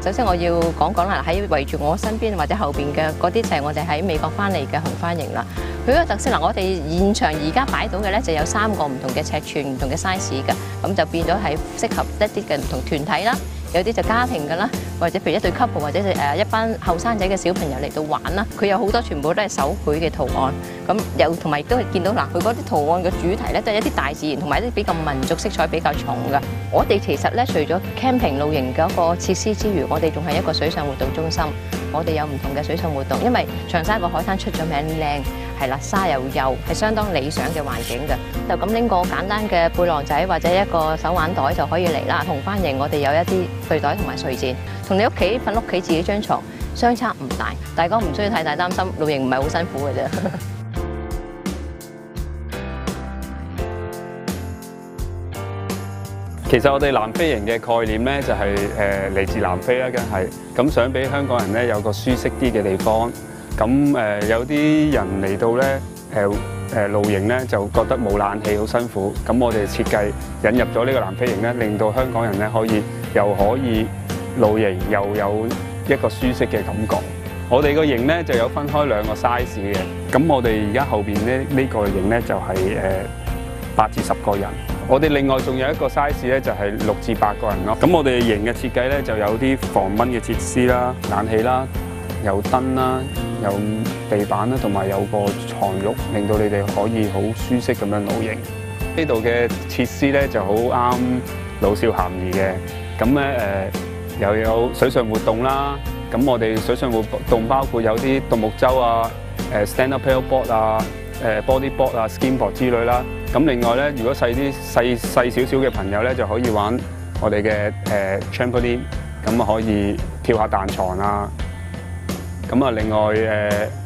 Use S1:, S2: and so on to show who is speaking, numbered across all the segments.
S1: 首先我要講講啦，喺圍住我身邊或者後邊嘅嗰啲就係我哋喺美國翻嚟嘅紅番型啦。佢個特色嗱，我哋現場而家擺到嘅咧就有3個唔同嘅尺寸、唔同嘅 size 嘅，咁就變咗係適合一啲嘅唔同團體啦。有啲就家庭㗎啦，或者譬如一對 couple 或者一班後生仔嘅小朋友嚟到玩啦。佢有好多全部都係手繪嘅圖案，咁又同埋都係見到嗱，佢嗰啲圖案嘅主題咧都係一啲大自然同埋一啲比較民族色彩比較重嘅。我哋其實咧除咗 camping 露營嘅一個設施之餘，我哋仲係一個水上活動中心。我哋有唔同嘅水上活動，因為長沙個海灘出咗名靚，係啦，沙又幼，係相當理想嘅環境嘅。就咁拎個簡單嘅背囊仔或者一個手挽袋就可以嚟啦。紅番型我哋有一啲睡袋同埋睡墊，同你屋企瞓屋企自己張床相差唔大，大家唔需要太大擔心，露營唔係好辛苦嘅啫。
S2: 其實我哋南非營嘅概念咧就係嚟自南非啦，梗係咁想俾香港人咧有個舒適啲嘅地方。咁有啲人嚟到咧露營咧就覺得冇冷氣好辛苦，咁我哋設計引入咗呢個南非營咧，令到香港人咧又可以露營又有一個舒適嘅感覺。我哋個營咧就有分開2個 size 嘅，咁我哋而家後邊咧呢個營咧就係8至10個人。我哋另外仲有一個 size 咧，就係6至8個人咯。咁我哋營嘅設計咧，就有啲防蚊嘅設施啦、冷氣啦、有燈啦、有地板啦，同埋有個床褥，令到你哋可以好舒適咁樣露營。呢度嘅設施咧就好啱老少咸宜嘅。咁咧又有水上活動啦。咁我哋水上活動包括有啲獨木舟啊、stand up paddleboard 啊、bodyboard 啊、skimboard 之類啦。咁另外咧，如果細少少嘅朋友咧，就可以玩我哋嘅trampoline， 咁啊可以跳下彈床啊。咁啊，另外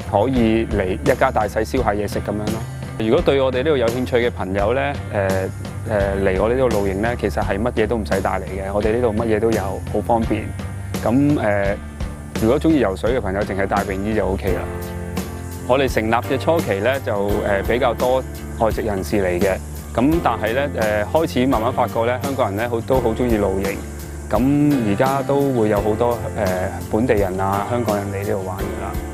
S2: 可以嚟一家大細燒下嘢食咁樣咯。如果對我哋呢度有興趣嘅朋友咧，嚟我呢度露營咧，其實係乜嘢都唔使帶嚟嘅。我哋呢度乜嘢都有，好方便。咁如果中意游水嘅朋友，淨係帶泳衣就 OK 啦。我哋成立嘅初期咧，就比較多外籍人士嚟嘅，咁但係咧開始慢慢發覺咧，香港人咧都好中意露營，咁而家都會有好多本地人啊、香港人嚟呢度玩㗎啦。